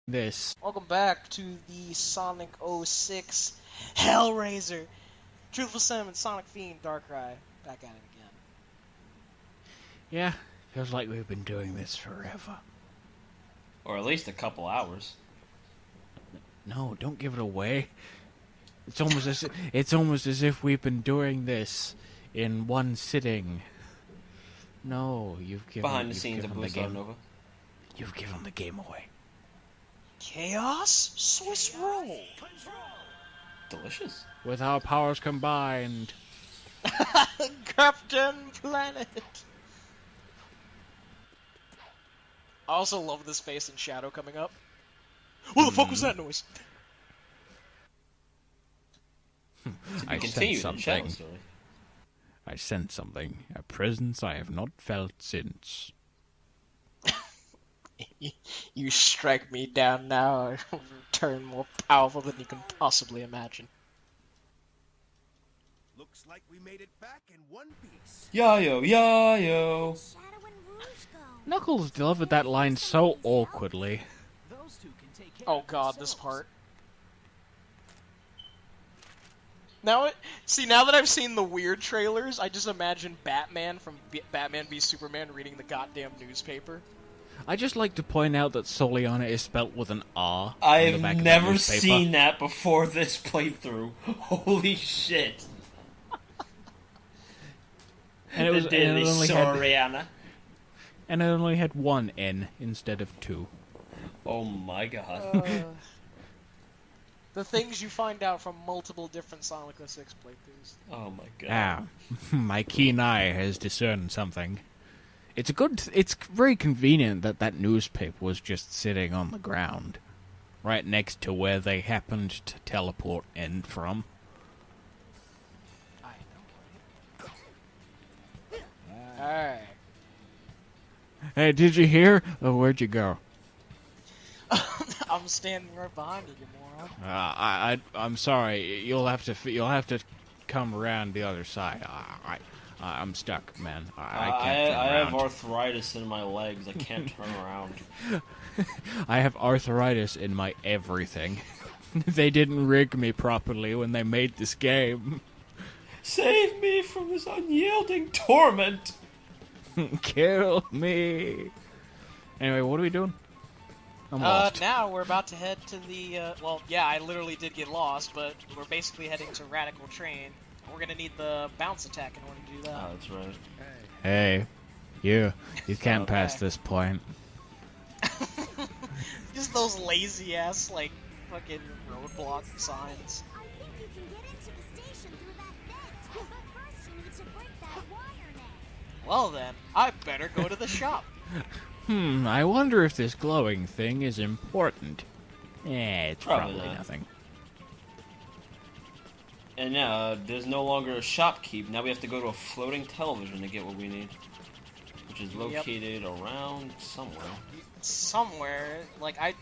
this. Welcome back to the Sonic 06 Hellraiser. Truthful Sentiment, SonicFiend, Darkrai. Back at it again. Yeah, feels like we've been doing this forever. Or at least a couple hours. No, don't give it away. It's almost as if we've been doing this in one sitting. No, you've given Behind the scenes of Blue Star Nova. You've given the game away. Chaos? Swiss roll. Delicious. With our powers combined. Captain Planet. I also love this face and shadow coming up. What the fuck was that noise? I sense something. I sense something. A presence I have not felt since. You strike me down now, I return more powerful than you can possibly imagine. Looks like we made it back in one piece. Yayo, yayo. Knuckles delivered that line so awkwardly. Oh god, this part. Now that I've seen the weird trailers, I just imagine Batman from Batman v Superman reading the goddamn newspaper. I just like to point out that Soliana is spelt with an R. I've never seen that before this playthrough. Holy shit. And it only had one N instead of two. Oh my god. The things you find out from multiple different Sonic 06 playthroughs. Oh my god. Ah, my keen eye has discerned something. It's very convenient that that newspaper was just sitting on the ground, right next to where they happened to teleport in from. I know. Alright. Hey, did you hear? Oh, where'd you go? I'm standing right behind you, you moron. I'm sorry. You'll have to come around the other side. I'm stuck, man. I can't turn I around. have arthritis in my legs. I can't turn around. I have arthritis in my everything. They didn't rig me properly when they made this game. Save me from this unyielding torment! Kill me. Anyway, what are we doing? I'm lost. Now we're about to head to the, well, yeah, I literally did get lost, but we're basically heading to Radical Train. We're gonna need the bounce attack in order to do that. Oh, that's right. Hey, you can't pass this point. Just those lazy-ass, like, fucking roadblock signs. I think you can get into the station through that vent, but first you need to break that wire net. Well then, I better go to the shop. I wonder if this glowing thing is important. It's probably not. nothing. And now, there's no longer a shopkeep. Now we have to go to a floating television to get what we need. Which is located around somewhere. Somewhere. Like, I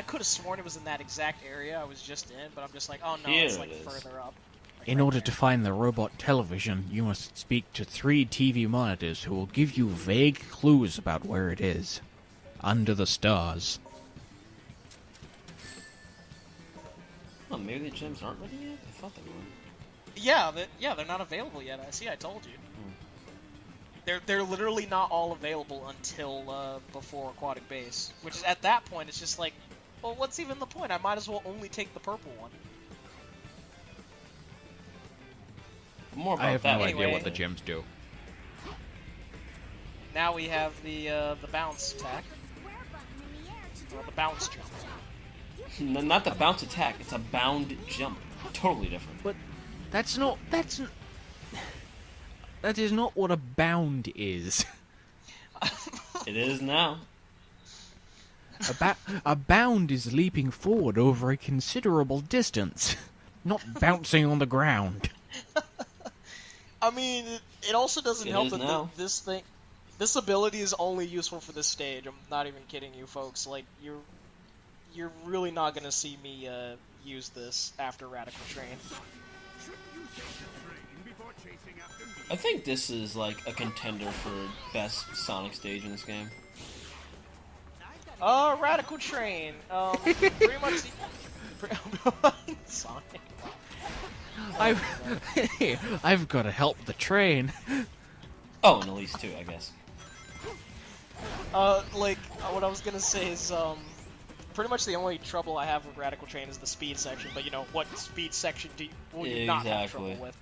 could have sworn it was in that exact area I was just in, but I'm just like, oh no, Here it's like it is. further up. Like In right order there. to find the robot television, you must speak to 3 TV monitors who will give you vague clues about where it is. Under the stars. Oh, maybe the gems aren't ready yet? I thought they were. Yeah, they're not available yet. I told you. They're literally not all available until before Aquatic Base. Which is, at that point, it's just like, well, what's even the point? I might as well only take the purple one. More about I have that no Anyway. idea what the gems do. Now we have the bounce attack. Or the bounce jump. Not the bounce attack, it's a bound jump. Totally different. But that is not what a bound is. It is now. A bound is leaping forward over a considerable distance, not bouncing on the ground. I mean, it also doesn't It help is that now. this ability is only useful for this stage. I'm not even kidding you, folks. Like, you're really not gonna see me use this after Radical Train. I think this is like a contender for best Sonic stage in this game. Radical Train. Pretty much. Sonic. I've got to help the train. Oh, and Elise too, I guess. What I was gonna say is, pretty much the only trouble I have with Radical Train is the speed section, but you know, what speed section will you not have trouble with?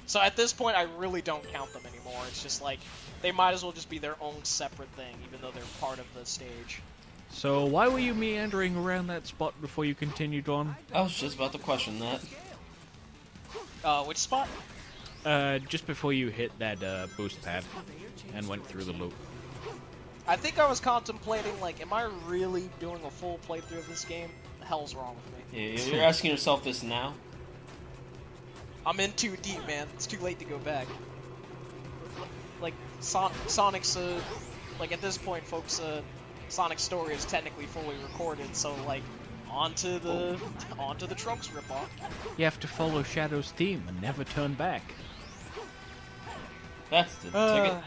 So at this point, I really don't count them anymore. It's just like, they might as well just be their own separate thing, even though they're part of the stage. So why were you meandering around that spot before you continued on? I was just about to question that. Which spot? Just before you hit that boost pad and went through the loop. I think I was contemplating, like, am I really doing a full playthrough of this game? The hell's wrong with me? Yeah, you're asking yourself this now? I'm in too deep, man. It's too late to go back. Like, Sonic's, like, at this point, folks, Sonic's story is technically fully recorded, so, like, onto the Trunks ripoff. You have to follow Shadow's theme and never turn back. That's the ticket.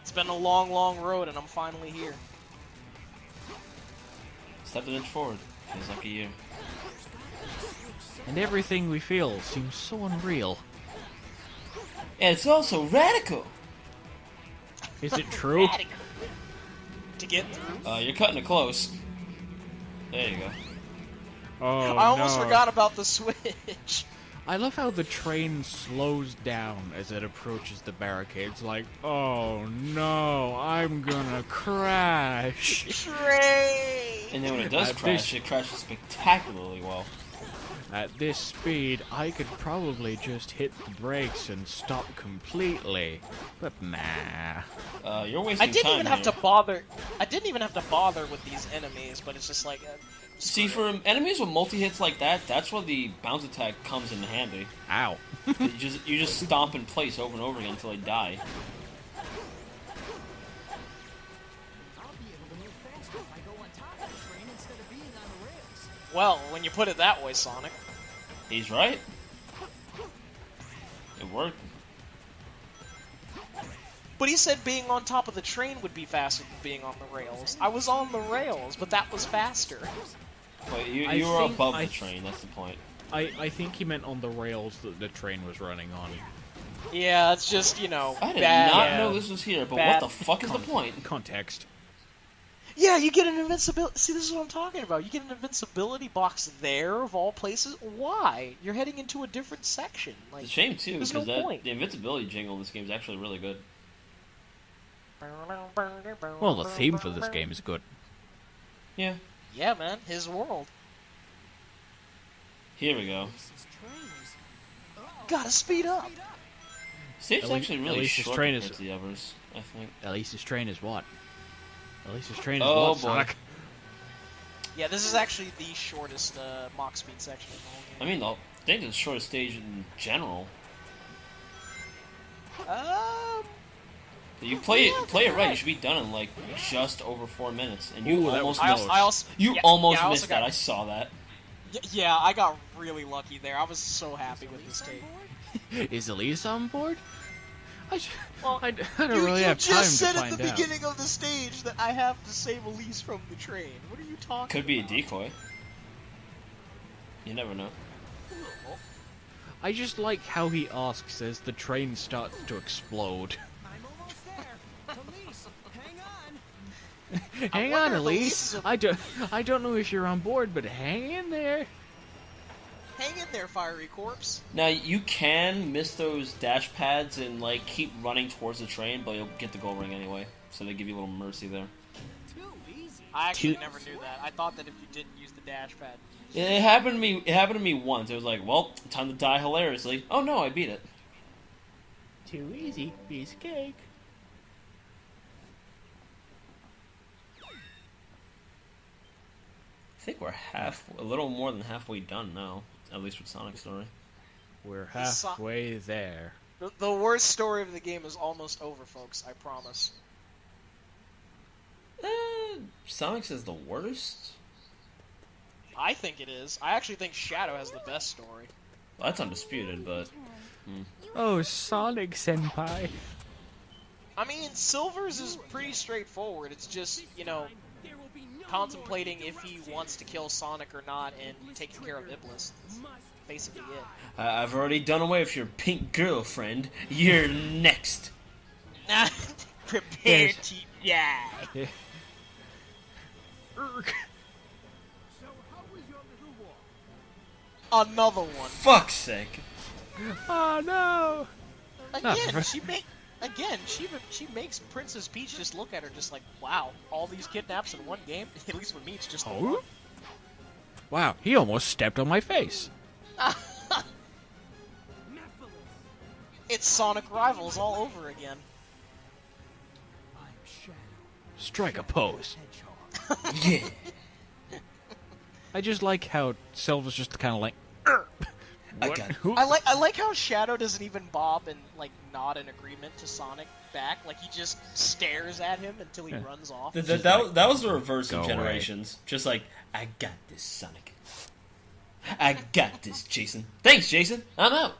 It's been a long, long road, and I'm finally here. Stepped an inch forward. Feels like a year. And everything we feel seems so unreal. And it's also radical! Is it true? Radical. To get through. You're cutting it close. There you go. Oh, I almost no. forgot about the switch. I love how the train slows down as it approaches the barricades, like, oh no, I'm gonna crash. Train! And then when it does crash, it crashes spectacularly well. At this speed, I could probably just hit the brakes and stop completely, but nah. You're wasting I didn't time even have here. to bother. I didn't even have to bother with these enemies, but it's just like. See, for enemies with multi-hits like that, that's where the bounce attack comes in handy. Ow. you just stomp in place over and over again until they die. I'll be able to move faster if I go on top of the train instead of being on the rails. Well, when you put it that way, Sonic. He's right. It worked. But he said being on top of the train would be faster than being on the rails. I was on the rails, but that was faster. But you I were think above the train, that's the point. I think he meant on the rails that the train was running on. Yeah, it's just, you know, I did bad. not know this was here, but Bad what the fuck is the point? Context. Yeah, you get an invincibility. See, this is what I'm talking about. You get an invincibility box there, of all places. Why? You're heading into a different section. Like, It's a shame, too, there's because no point. the invincibility jingle in this game is actually really good. Well, the theme for this game is good. Yeah. Yeah, man, his world. Here we go. Gotta speed up. Stage's At least- actually at really least this short train compared is- to the others, I think. Elise's train is what? Elise's train is Oh, what, boy. Sonic? Yeah, this is actually the shortest Mach speed section in the whole I game. mean, I think it's the shortest stage in general. You play it right, you should be done in like just over 4 minutes, and you Ooh, that almost was missed. close. You yeah, almost yeah, I also missed that. got- I saw that. Yeah, I got really lucky there. I was so happy with this take. Is Elise on board? Well, I don't really have time just to said find at the out. beginning of the stage that I have to save Elise from the train. What are you talking Could be a about? decoy. You never know. I just like how he asks as the train starts to explode. I'm almost there. Police, hang on. Hang wonder on, if Elise. Elise is I don't know if you're on board, but hang in there. Hang in there, fiery corpse. Now you can miss those dash pads and like keep running towards the train, but you'll get the gold ring anyway. So they give you a little mercy there. Too easy. I actually never knew that. I thought that if you didn't use the dash pad. It happened to me. It happened to me once. It was like, well, time to die hilariously. Oh no, I beat it. Too easy, piece of cake. I think we're a little more than halfway done now. At least with Sonic's story. We're So- halfway there. The worst story of the game is almost over, folks. I promise. Sonic's is the worst. I think it is. I actually think Shadow has the best story. Well, that's undisputed, but Oh, Sonic Senpai. I mean, Silver's is pretty straightforward. It's just, you know, contemplating if he wants to kill Sonic or not and taking care of Iblis. That's basically it. I've already done away with your pink girlfriend. You're next. Prepare Yes. to die. Yeah. So how was your little walk? Another one. Fuck's sake. Oh no! Again, she makes Princess Peach just look at her just like, wow, all these kidnaps in one game? At least with me, it's just the one. Oh? Wow, he almost stepped on my face. It's Sonic Rivals all over again. I'm Shadow. Strike a pose. Hedgehog. Yeah. I just like how Silver's just kind of like. I What? got it. Who? I like how Shadow doesn't even bob and like nod in agreement to Sonic back. Like he just stares at him until he runs off. That was the reverse Go of away. Generations. Just like, I got this, Sonic. I got this, Jason. Thanks, Jason. I'm out.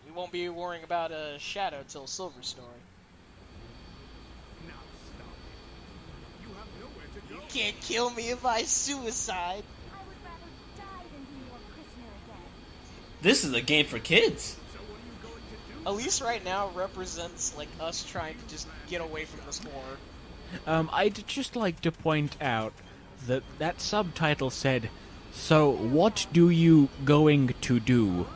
We won't be worrying about Shadow till Silver Story. Now stop it. You have nowhere to go. You can't kill me if I suicide. I would rather die than be your prisoner again. This is a game for kids. So what are you going to do? Elise right now represents like us trying to just get away from this horror. I'd just like to point out that that subtitle said, "So what do you going to do?"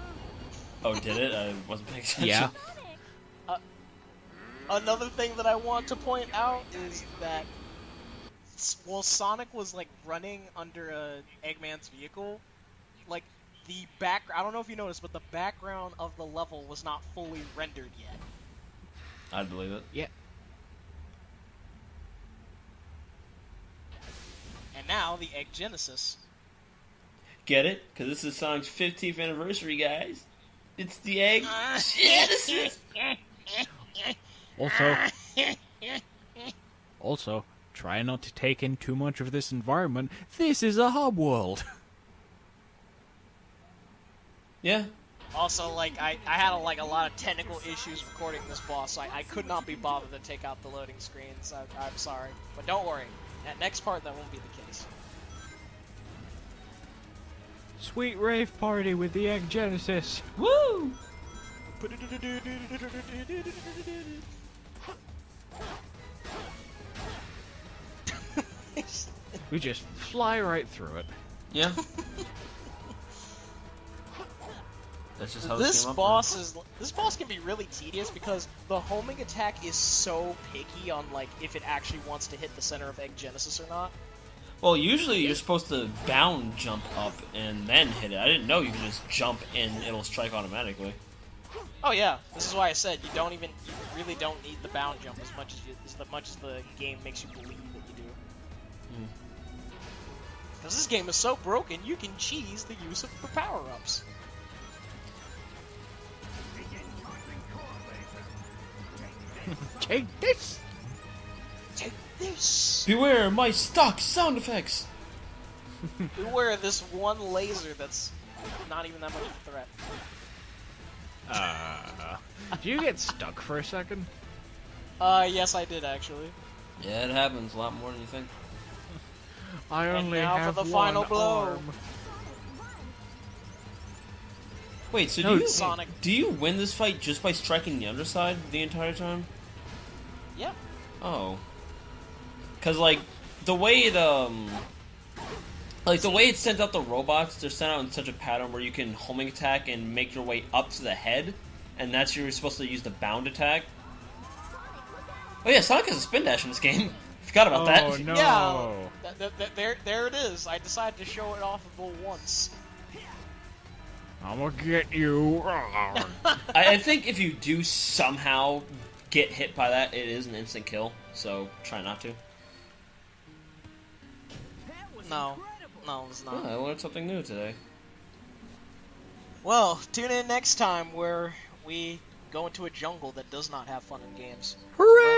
Oh, did it? I wasn't paying attention. Yeah. Another thing that I want to point out is that while Sonic was like running under Eggman's vehicle, like the I don't know if you noticed, but the background of the level was not fully rendered yet. I'd believe it. Yeah. And now the Egg Genesis. Get it? Because this is Sonic's 15th anniversary, guys. It's the Egg Genesis. Also, try not to take in too much of this environment. This is a hub world. Yeah. Also, like I had a lot of technical issues recording this boss, so I could not be bothered to take out the loading screens. I'm sorry, but don't worry. That next part, that won't be the case. Sweet rave party with the Egg Genesis. Woo! We just fly right through it. Yeah. That's just how This came up, this boss can be really tedious because the homing attack is so picky on like if it actually wants to hit the center of Egg Genesis or not. Well, usually you're supposed to bound jump up and then hit it. I didn't know you could just jump and it'll strike automatically. Oh yeah, this is why I said you really don't need the bound jump as much as the game makes you believe that you do. Because this game is so broken, you can cheese the use of the power-ups. Take this! Take this! Beware my stock sound effects! Beware of this one laser that's not even that much of a threat. Do you get stuck for a second? Yes I did actually. Yeah, it happens a lot more than you think. I And only now for have the final one blow. arm. Wait, so No, Sonic. do you win this fight just by striking the underside the entire time? Yeah. Oh. Cause like the way it the way it sends out the robots, they're sent out in such a pattern where you can homing attack and make your way up to the head, and that's you're supposed to use the bound attack. Oh yeah, Sonic has a spin dash in this game. Forgot about Oh that. no! Yeah. There it is. I decided to show it off once. I'm gonna get you. I think if you do somehow get hit by that, it is an instant kill. So try not to. No, it's not. Oh, I learned something new today. Well, tune in next time where we go into a jungle that does not have fun and games. Hooray!